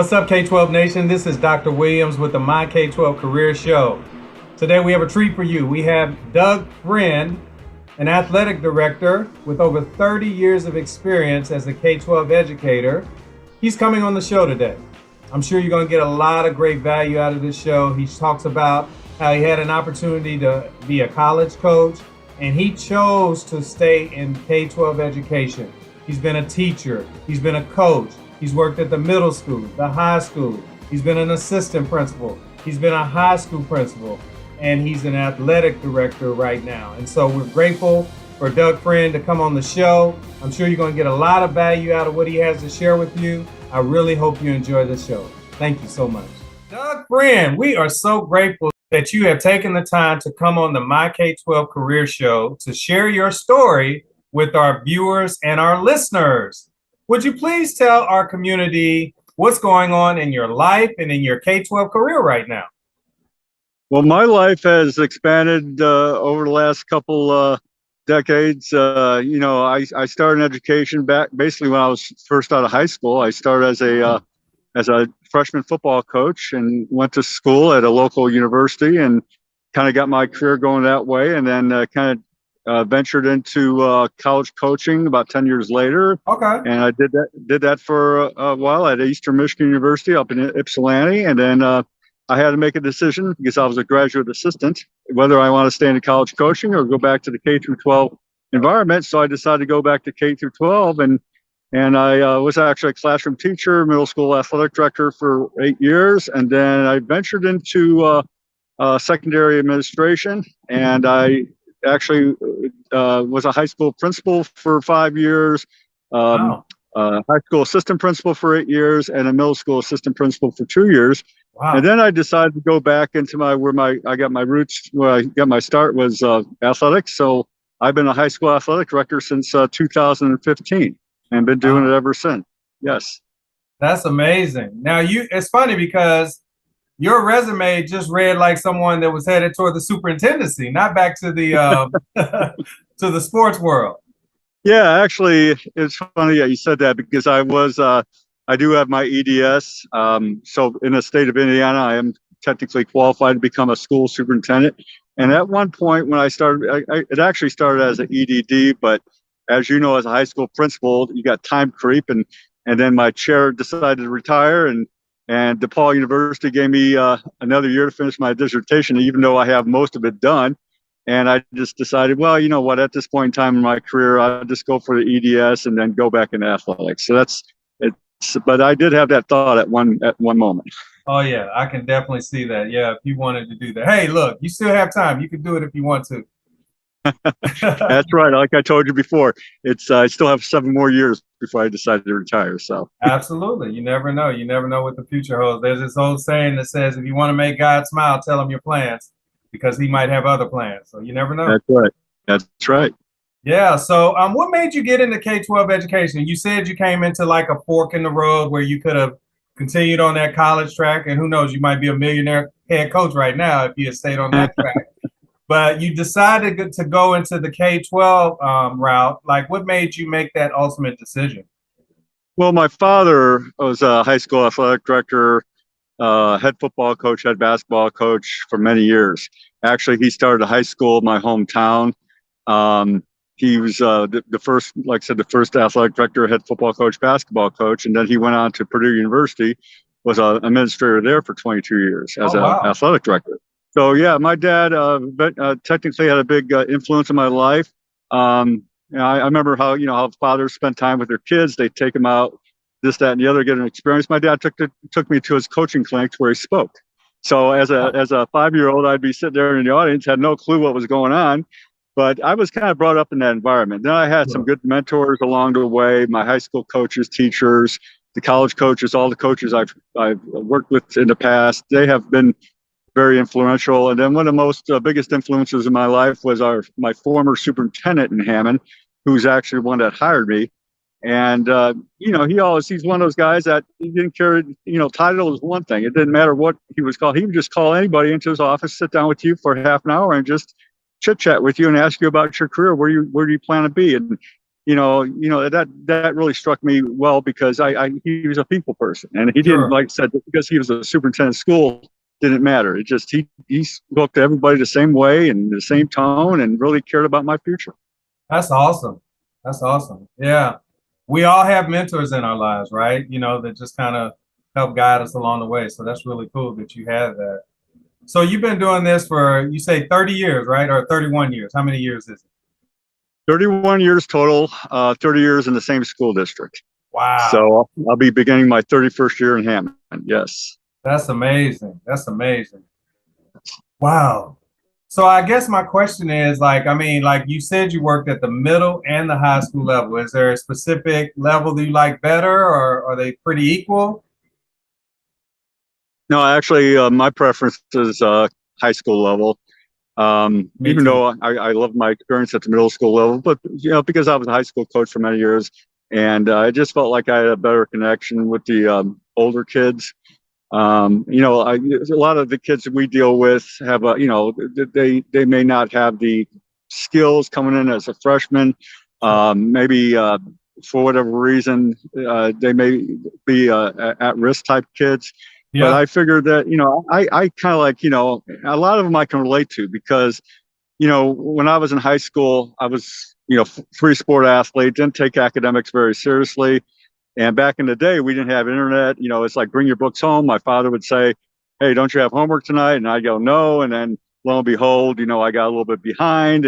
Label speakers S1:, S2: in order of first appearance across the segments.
S1: What's up, K12 Nation? This is Dr. Williams with the My K12 Career Show. Today we have a treat for you. We have Doug Friend, an athletic director with over 30 years of experience as a K12 educator. He's coming on the show today. I'm sure you're going to get a lot of great value out of this show. He talks about how he had an opportunity to be a college coach, and he chose to stay in K12 education. He's been a teacher. He's been a coach. He's worked at the middle school, the high school. He's been an assistant principal. He's been a high school principal, and he's an athletic director right now. And so we're grateful for Doug Friend to come on the show. I'm sure you're going to get a lot of value out of what he has to share with you. I really hope you enjoy the show. Thank you so much. Doug Friend, we are so grateful that you have taken the time to come on the My K12 Career Show to share your story with our viewers and our listeners. Would you please tell our community what's going on in your life and in your K-12 career right now?
S2: Well, my life has expanded over the last couple decades. I started in education back basically when I was first out of high school. I started as a freshman football coach and went to school at a local university and kind of got my career going that way. And then ventured into college coaching about 10 years later.
S1: Okay.
S2: And I did that for a while at Eastern Michigan University up in Ypsilanti. And then I had to make a decision because I was a graduate assistant, whether I want to stay in college coaching or go back to the K through 12 environment. So I decided to go back to K through 12, and I was actually a classroom teacher, middle school athletic director for 8 years. And then I ventured into secondary administration, and I actually was a high school principal for 5 years, high school assistant principal for 8 years, and a middle school assistant principal for 2 years.
S1: Wow.
S2: And then I decided to go back into I got my roots, where I got my start was athletics. So I've been a high school athletic director since 2015 and been doing it ever since. Yes.
S1: That's amazing. Now it's funny because your resume just read like someone that was headed toward the superintendency, not back to the to the sports world.
S2: Yeah, actually, it's funny that you said that because I do have my Ed.S. So in the state of Indiana, I am technically qualified to become a school superintendent. And at one point when I started, it actually started as an EDD, but as you know, as a high school principal, you got time creep, and then my chair decided to retire, and DePaul University gave me another year to finish my dissertation, even though I have most of it done. And I just decided, well, you know what, at this point in time in my career, I'll just go for the Ed.S. and then go back into athletics. So but I did have that thought at one moment.
S1: Oh, yeah, I can definitely see that. Yeah, if you wanted to do that. Hey, look, you still have time. You can do it if you want to.
S2: That's right. Like I told you before, I still have 7 more years before I decided to retire. So
S1: absolutely, you never know. You never know what the future holds. There's this old saying that says, "If you want to make God smile, tell him your plans, because He might have other plans." So you never know.
S2: That's right. That's right.
S1: Yeah. So, what made you get into K-12 education? You said you came into like a fork in the road where you could have continued on that college track, and who knows, you might be a millionaire head coach right now if you had stayed on that track. But you decided to go into the K-12 route. Like, what made you make that ultimate decision?
S2: Well, my father was a high school athletic director, head football coach, head basketball coach for many years. Actually, he started a high school in my hometown. He was the first, like I said, the first athletic director, head football coach, basketball coach. And then he went on to Purdue University, was an administrator there for 22 years as an athletic director. So yeah, my dad technically had a big influence in my life. I remember how fathers spend time with their kids. They take them out, this, that, and the other, get an experience. My dad took me to his coaching clinics where he spoke. So as a 5-year-old, I'd be sitting there in the audience, had no clue what was going on, but I was kind of brought up in that environment. Then I had some good mentors along the way, my high school coaches, teachers, the college coaches, all the coaches I've worked with in the past. They have been very influential. And then one of the most biggest influences in my life was my former superintendent in Hammond, who's actually one that hired me. And, he's one of those guys that he didn't care, title was one thing. It didn't matter what he was called. He would just call anybody into his office, sit down with you for half an hour and just chit chat with you and ask you about your career. Where do you plan to be? And that really struck me well because he was a people person, and he didn't,
S1: Sure.
S2: like I said, because he was a superintendent of school, didn't matter. It just he spoke to everybody the same way and the same tone, and really cared about my future.
S1: That's awesome. That's awesome. Yeah. We all have mentors in our lives, right? That just kind of help guide us along the way. So that's really cool that you have that. So you've been doing this for, you say 30 years, right? Or 31 years. How many years is it?
S2: 31 years total, 30 years in the same school district.
S1: Wow.
S2: So I'll be beginning my 31st year in Hammond. Yes.
S1: That's amazing. That's amazing. Wow. So I guess my question is like you said you worked at the middle and the high school level. Is there a specific level that you like better, or are they pretty equal?
S2: No, actually, my preference is high school level.
S1: Me
S2: Even
S1: too.
S2: though I love my experience at the middle school level, but because I was a high school coach for many years, and I just felt like I had a better connection with the older kids. A lot of the kids that we deal with have they may not have the skills coming in as a freshman. Maybe for whatever reason, they may be at risk type kids. But
S1: Yeah.
S2: I figured that, I kind of like, a lot of them I can relate to because, when I was in high school, I was, free sport athlete, didn't take academics very seriously. And back in the day, we didn't have internet. It's like, bring your books home. My father would say, hey, don't you have homework tonight? And I'd go, no. And then lo and behold, I got a little bit behind.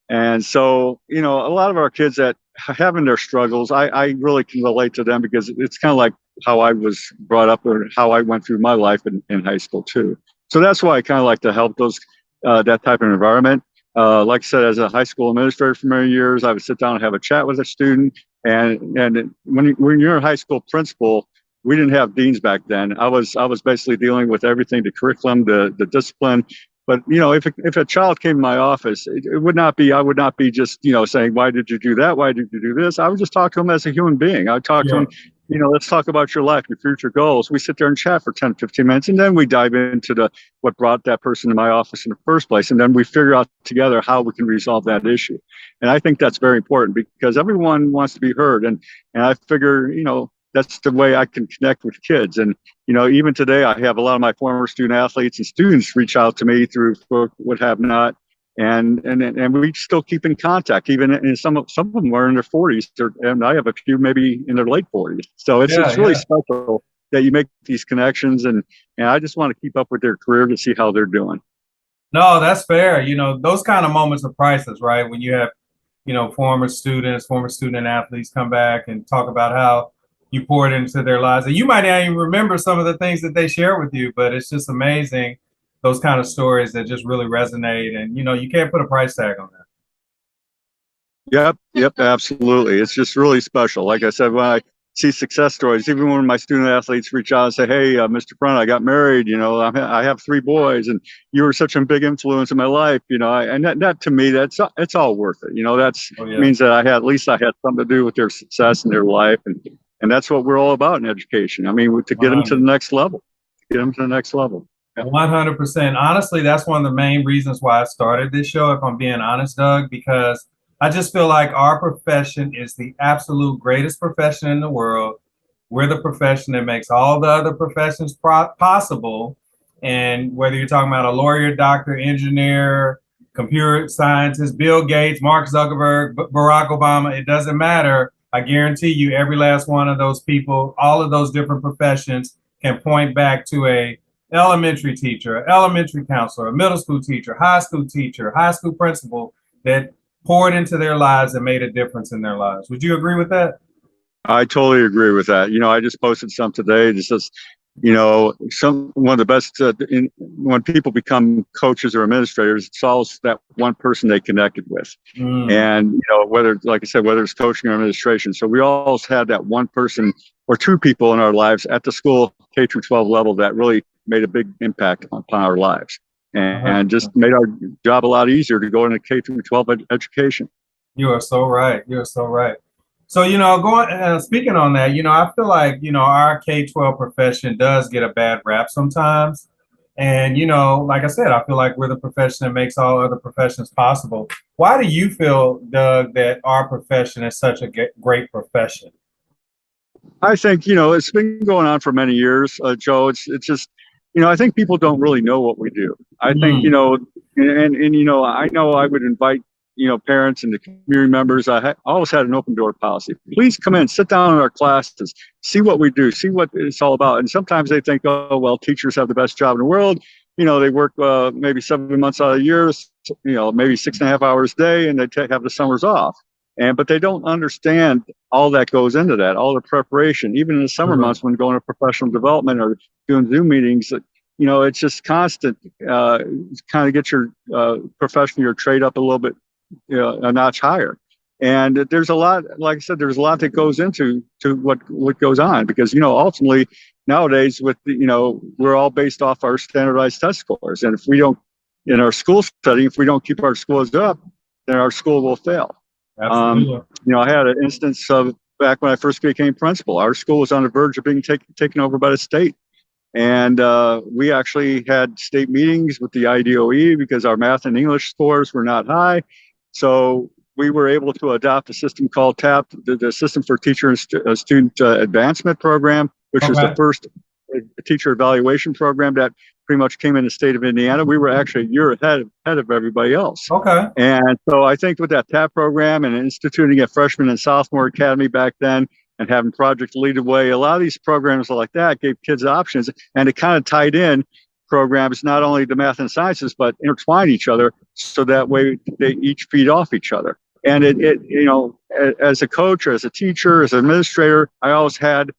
S2: And so, a lot of our kids that having their struggles, I really can relate to them because it's kind of like how I was brought up or how I went through my life in high school too. So that's why I kind of like to help those, that type of environment. Like I said, as a high school administrator for many years, I would sit down and have a chat with a student. And when you're a high school principal, we didn't have deans back then. I was basically dealing with everything, the curriculum, the discipline. But if a child came to my office, it would not be, I would not be just saying, why did you do that? Why did you do this? I would just talk to him as a human being. I would talk to him,
S1: Sure.
S2: let's talk about your life, your future goals. We sit there and chat for 10, 15 minutes, and then we dive into what brought that person to my office in the first place. And then we figure out together how we can resolve that issue. And I think that's very important because everyone wants to be heard. And I figure, that's the way I can connect with kids. And, even today, I have a lot of my former student athletes and students reach out to me through what have not. And we still keep in contact, even in some of them are in their 40s, and I have a few maybe in their late 40s. So it's
S1: Yeah,
S2: really
S1: yeah.
S2: special that you make these connections, and I just want to keep up with their career to see how they're doing.
S1: No, that's fair. Those kind of moments are priceless, right? When you have, former students, former student athletes come back and talk about how you poured into their lives. And you might not even remember some of the things that they share with you, but it's just amazing, those kind of stories that just really resonate. And, you can't put a price tag on that.
S2: Yep, absolutely. It's just really special. Like I said, when I see success stories, even when my student athletes reach out and say, hey, Mr. Front, I got married, I have 3 boys, and you were such a big influence in my life, and that to me, it's all worth it. That's
S1: Oh, yeah.
S2: means that at least I had something to do with their success in their life. And that's what we're all about in education. I mean, to get them to the next level, get them to the next level.
S1: 100%. Honestly, that's one of the main reasons why I started this show, if I'm being honest, Doug, because I just feel like our profession is the absolute greatest profession in the world. We're the profession that makes all the other professions possible. And whether you're talking about a lawyer, doctor, engineer, computer scientist, Bill Gates, Mark Zuckerberg, Barack Obama, it doesn't matter. I guarantee you, every last one of those people, all of those different professions can point back to a elementary teacher, elementary counselor, a middle school teacher, high school principal that poured into their lives and made a difference in their lives. Would you agree with that?
S2: I totally agree with that. I just posted some today. It says, one of the best when people become coaches or administrators, it's always that one person they connected with. And whether, like I said, whether it's coaching or administration. So we all had that one person or 2 people in our lives at the school K-12 level that really made a big impact upon our lives, and just made our job a lot easier to go into K-12 education.
S1: You are so right. You're so right. So, going speaking on that, I feel like, our K-12 profession does get a bad rap sometimes. And, like I said, I feel like we're the profession that makes all other professions possible. Why do you feel, Doug, that our profession is such a great profession?
S2: I think, it's been going on for many years, Joe. It's just, I think people don't really know what we do. I think,
S1: Mm,
S2: I know I would invite, parents and the community members. I always had an open door policy. Please come in, sit down in our classes, see what we do, see what it's all about. And sometimes they think, oh, well, teachers have the best job in the world. They work maybe 7 months out of the year, maybe 6.5 hours a day, and they have the summers off. But they don't understand all that goes into that, all the preparation, even in the summer months when going to professional development or doing Zoom meetings. It's just constant. Kind of get your profession, your trade up a little bit, a notch higher. And there's a lot, like I said, there's a lot that goes into what goes on, because ultimately nowadays we're all based off our standardized test scores, and if we don't, in our school setting, if we don't keep our scores up, then our school will fail.
S1: absolutely.
S2: I had an instance of back when I first became principal. Our school was on the verge of being taken over by the state. And we actually had state meetings with the IDOE because our math and English scores were not high. So we were able to adopt a system called TAP, the System for Teacher and Student Advancement Program, which is the first teacher evaluation program that pretty much came in the state of Indiana. We were actually a year ahead of everybody else.
S1: Okay.
S2: And so I think with that TAP program and instituting a freshman and sophomore academy back then, and having Project Lead the Way, a lot of these programs like that gave kids options, and it kind of tied in programs, not only the math and sciences, but intertwine each other, so that way they each feed off each other. And as a coach, or as a teacher, as an administrator, I always had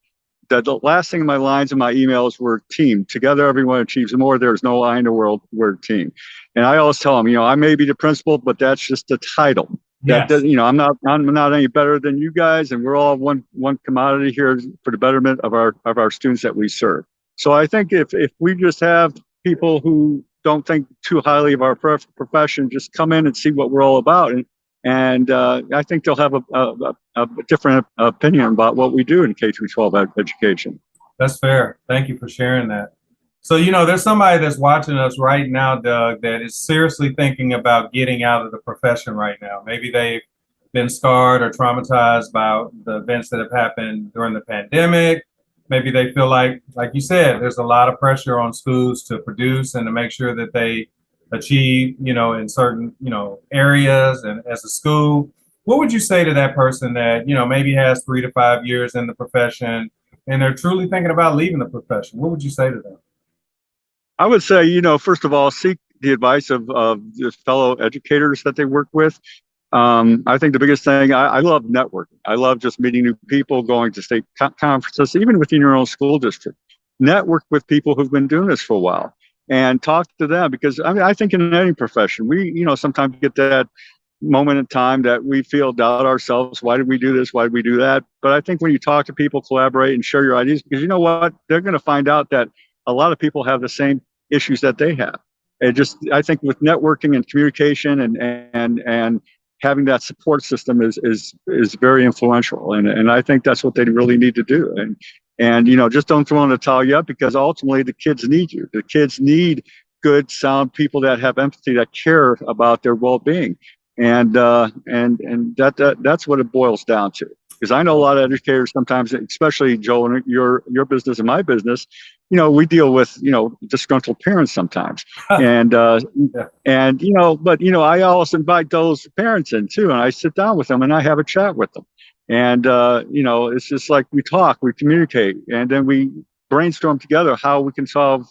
S2: the last thing in my lines in my emails were team. Together, everyone achieves more. There's no I in the world, we're a team. And I always tell them, I may be the principal, but that's just the title.
S1: Yes.
S2: I'm not any better than you guys, and we're all one commodity here for the betterment of our students that we serve. So I think if we just have people who don't think too highly of our profession just come in and see what we're all about, and I think they'll have a different opinion about what we do in K-12 education.
S1: That's fair. Thank you for sharing that. So, there's somebody that's watching us right now, Doug, that is seriously thinking about getting out of the profession right now. Maybe they've been scarred or traumatized by the events that have happened during the pandemic. Maybe they feel like you said, there's a lot of pressure on schools to produce and to make sure that they achieve, in certain, areas and as a school. What would you say to that person that, maybe has 3 to 5 years in the profession and they're truly thinking about leaving the profession? What would you say to them?
S2: I would say, first of all, seek the advice of the fellow educators that they work with. I think the biggest thing, I love networking. I love just meeting new people, going to state conferences, even within your own school district. Network with people who've been doing this for a while and talk to them, because I think in any profession, we, sometimes get that moment in time that we feel doubt ourselves. Why did we do this? Why did we do that? But I think when you talk to people, collaborate and share your ideas, because you know what, they're going to find out that a lot of people have the same issues that they have. I think with networking and communication and having that support system is very influential. And I think that's what they really need to do. And just don't throw in the towel yet, because ultimately the kids need you. The kids need good, sound people that have empathy, that care about their well-being. And that's what it boils down to. Because I know a lot of educators sometimes, especially Joe, in your business and my business, we deal with, disgruntled parents sometimes. And I always invite those parents in too. And I sit down with them and I have a chat with them. And, it's just like we talk, we communicate, and then we brainstorm together how we can solve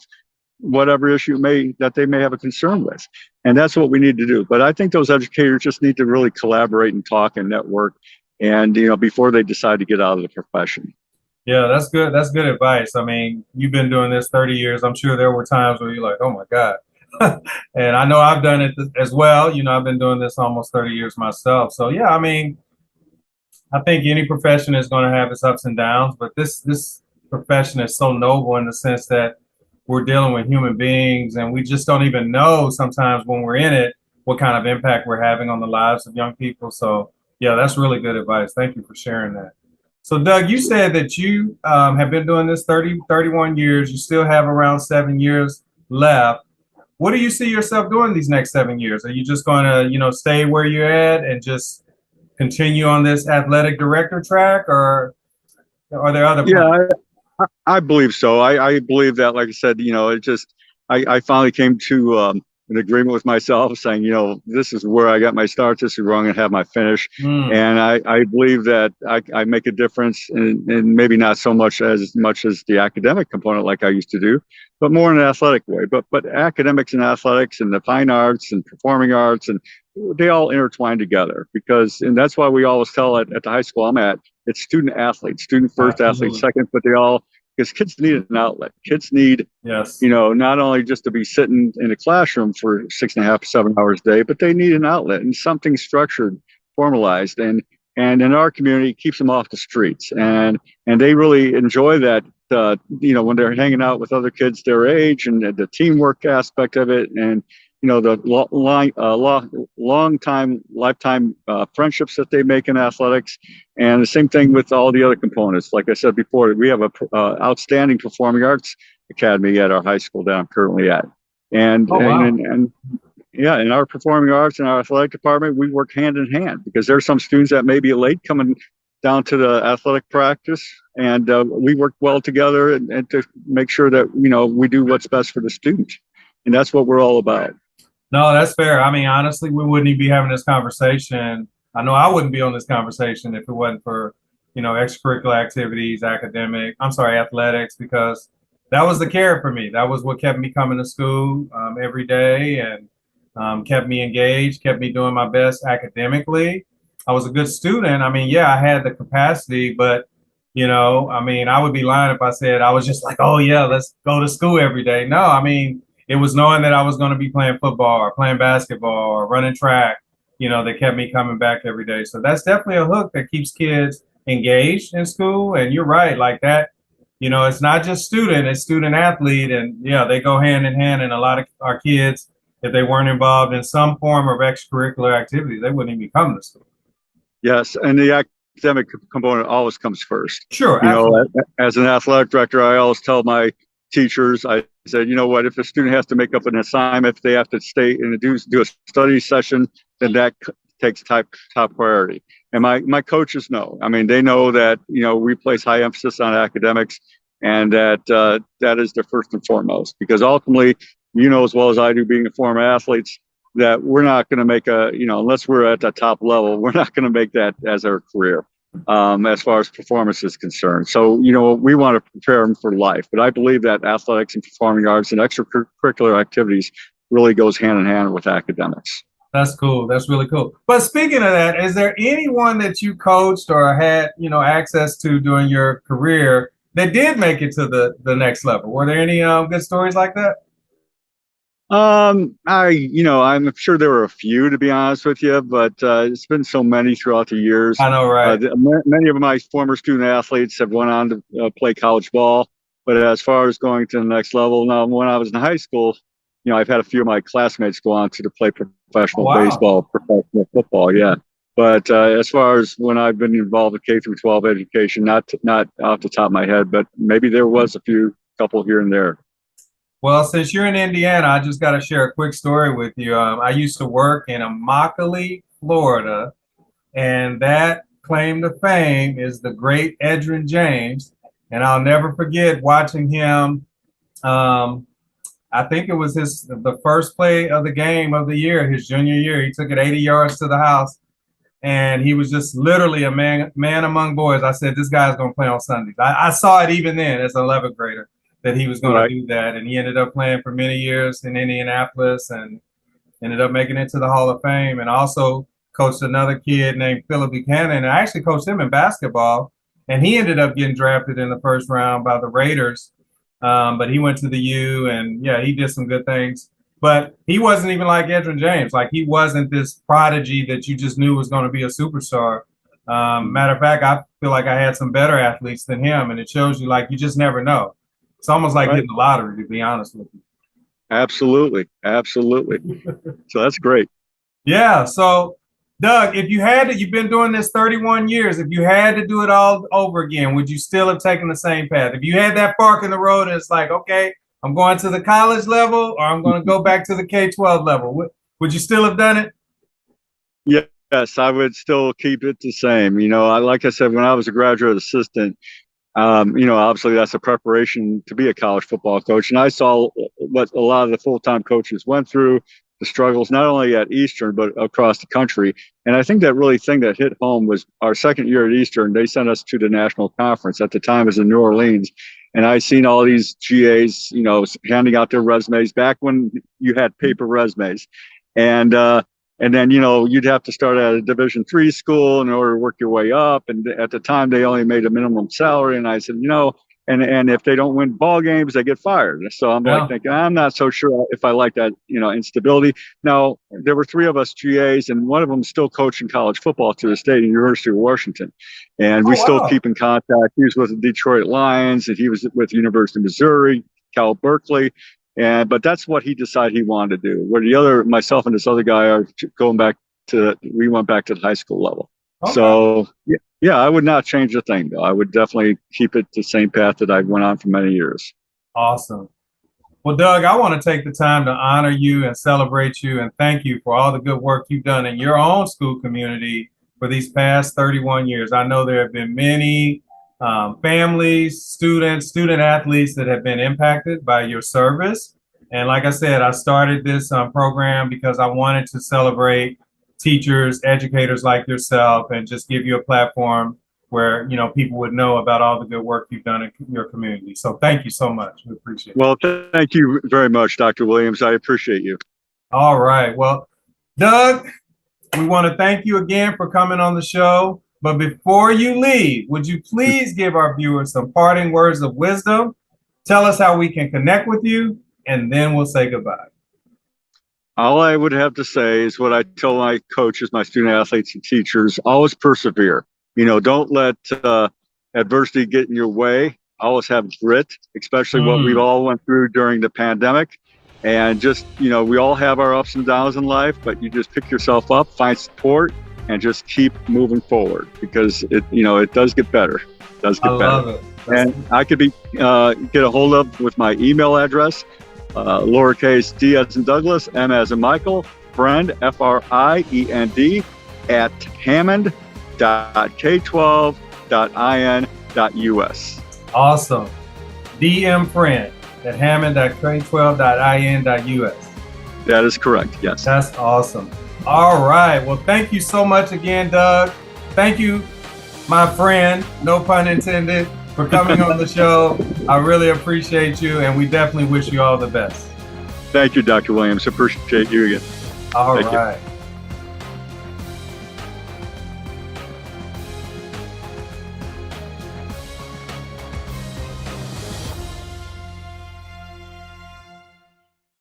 S2: whatever issue that they may have a concern with. And that's what we need to do. But I think those educators just need to really collaborate and talk and network, and, before they decide to get out of the profession.
S1: Yeah, that's good. That's good advice. I mean, you've been doing this 30 years. I'm sure there were times where you're like, oh my God. And I know I've done it as well. I've been doing this almost 30 years myself. So yeah, I mean, I think any profession is going to have its ups and downs, but this profession is so noble in the sense that we're dealing with human beings, and we just don't even know sometimes when we're in it what kind of impact we're having on the lives of young people. So yeah, that's really good advice. Thank you for sharing that. So Doug, you said that you have been doing this 31 years. You still have around 7 years left. What do you see yourself doing these next 7 years? Are you just going to, stay where you're at and just continue on this athletic director track, or are there other plans?
S2: Yeah, I believe so. I believe that, like I said, I finally came to an agreement with myself saying, this is where I got my start. This is where I'm going to have my finish.
S1: Mm,
S2: And I believe that I make a difference in maybe not so much as the academic component like I used to do, but more in an athletic way. But academics and athletics and the fine arts and performing arts, and they all intertwine together and that's why we always tell at the high school I'm at, it's student athletes, student first, athlete
S1: absolutely.
S2: second, but because kids need an outlet. Kids need,
S1: Yes.
S2: not only just to be sitting in a classroom for 6.5, 7 hours a day, but they need an outlet and something structured, formalized, and in our community keeps them off the streets. And they really enjoy that, when they're hanging out with other kids their age, and the teamwork aspect of it, and the long time, lifetime friendships that they make in athletics. And the same thing with all the other components. Like I said before, we have a outstanding performing arts academy at our high school that I'm currently at. And,
S1: Oh, wow.
S2: and yeah, in our performing arts and our athletic department, we work hand in hand, because there's some students that may be late coming down to the athletic practice, and we work well together and to make sure that, we do what's best for the student. And that's what we're all about.
S1: No, that's fair. I mean, honestly, we wouldn't even be having this conversation. I know I wouldn't be on this conversation if it wasn't for, extracurricular activities, athletics, because that was the care for me. That was what kept me coming to school every day, and kept me engaged, kept me doing my best academically. I was a good student. I mean, yeah, I had the capacity, but, I would be lying if I said I was just like, oh, yeah, let's go to school every day. No, I mean, it was knowing that I was going to be playing football or playing basketball or running track, that kept me coming back every day. So that's definitely a hook that keeps kids engaged in school. And you're right, like that, it's not just student, it's student athlete. And yeah, they go hand in hand. And a lot of our kids, if they weren't involved in some form of extracurricular activity, they wouldn't even come to school.
S2: Yes, and the academic component always comes first.
S1: Sure, absolutely.
S2: As an athletic director, I always tell my teachers, I said, what, if a student has to make up an assignment, if they have to stay and do a study session, then that takes top priority. And my coaches know. I mean, they know that, we place high emphasis on academics, and that that is their first and foremost, because ultimately, as well as I do, being a former athlete, that we're not going to make unless we're at the top level, we're not going to make that as our career, as far as performance is concerned. So, we want to prepare them for life. But I believe that athletics and performing arts and extracurricular activities really goes hand in hand with academics.
S1: That's cool. That's really cool. But speaking of that, is there anyone that you coached or had, access to during your career that did make it to the next level? Were there any good stories like that?
S2: I'm sure there were a few, to be honest with you, but it's been so many throughout the years.
S1: I know, right?
S2: Many of my former student athletes have went on to play college ball, but as far as going to the next level, now when I was in high school, I've had a few of my classmates go on to play professional baseball, professional football, yeah. But as far as when I've been involved in K-12 education, not off the top of my head, but maybe there was a couple here and there.
S1: Well, since you're in Indiana, I just got to share a quick story with you. I used to work in Immokalee, Florida, and that claim to fame is the great Edrin James. And I'll never forget watching him. I think it was the first play of the game of the year, his junior year. He took it 80 yards to the house, and he was just literally a man among boys. I said, this guy's going to play on Sundays. I saw it even then as an 11th grader, that he was going to do that. And he ended up playing for many years in Indianapolis and ended up making it to the Hall of Fame. And also coached another kid named Philip Buchanan. And I actually coached him in basketball. And he ended up getting drafted in the first round by the Raiders. But he went to the U, and yeah, he did some good things. But he wasn't even like Edrin James. Like, he wasn't this prodigy that you just knew was going to be a superstar. Matter of fact, I feel like I had some better athletes than him. And it shows you, like, you just never know. It's almost like hitting the lottery, to be honest with you.
S2: Absolutely. So that's great.
S1: Yeah. So, Doug, if you had to, you've been doing this 31 years. If you had to do it all over again, would you still have taken the same path? If you had that fork in the road and it's like, okay, I'm going to the college level, or I'm going to go back to the K-12 level. Would you still have done it?
S2: Yes, I would still keep it the same. Like I said, when I was a graduate assistant, obviously that's a preparation to be a college football coach. And I saw what a lot of the full-time coaches went through, the struggles, not only at Eastern, but across the country. And I think that really thing that hit home was our second year at Eastern. They sent us to the national conference. At the time, it was in New Orleans. And I seen all these GAs, handing out their resumes back when you had paper resumes. And then, you'd have to start at a Division III school in order to work your way up. And at the time, they only made a minimum salary. And I said, and if they don't win ball games, they get fired. So I'm like thinking, I'm not so sure if I like that, instability. Now, there were 3 of us GAs, and one of them still coaching college football to this day at the University of Washington. And we still keep in contact. He was with the Detroit Lions, and he was with the University of Missouri, Cal Berkeley. But that's what he decided he wanted to do. Where myself and this other guy are we went back to the high school level. Okay. So yeah, I would not change a thing though. I would definitely keep it the same path that I went on for many years.
S1: Awesome. Well, Doug, I want to take the time to honor you and celebrate you and thank you for all the good work you've done in your own school community for these past 31 years. I know there have been many families, student athletes that have been impacted by your service. And like I said, I started this program because I wanted to celebrate teachers, educators like yourself, and just give you a platform where, people would know about all the good work you've done in your community. So thank you so much. We appreciate it.
S2: Well, thank you very much, Dr. Williams. I appreciate you.
S1: All right. Well, Doug, we want to thank you again for coming on the show. But before you leave, would you please give our viewers some parting words of wisdom? Tell us how we can connect with you, and then we'll say goodbye.
S2: All I would have to say is what I tell my coaches, my student athletes and teachers: always persevere. Don't let adversity get in your way. Always have grit, especially what we've all went through during the pandemic. And just, we all have our ups and downs in life, but you just pick yourself up, find support, and just keep moving forward, because it does get better. It does get better. I love it. And I could get a hold of with my email address, lowercase d as in Douglas, m as in Michael, friend, friend, at hammond.k12.in.us.
S1: Awesome. DM friend at hammond.k12.in.us.
S2: That is correct. Yes.
S1: That's awesome. All right. Well, thank you so much again, Doug. Thank you, my friend, no pun intended, for coming on the show. I really appreciate you, and we definitely wish you all the best.
S2: Thank you, Dr. Williams. Appreciate you again.
S1: All right.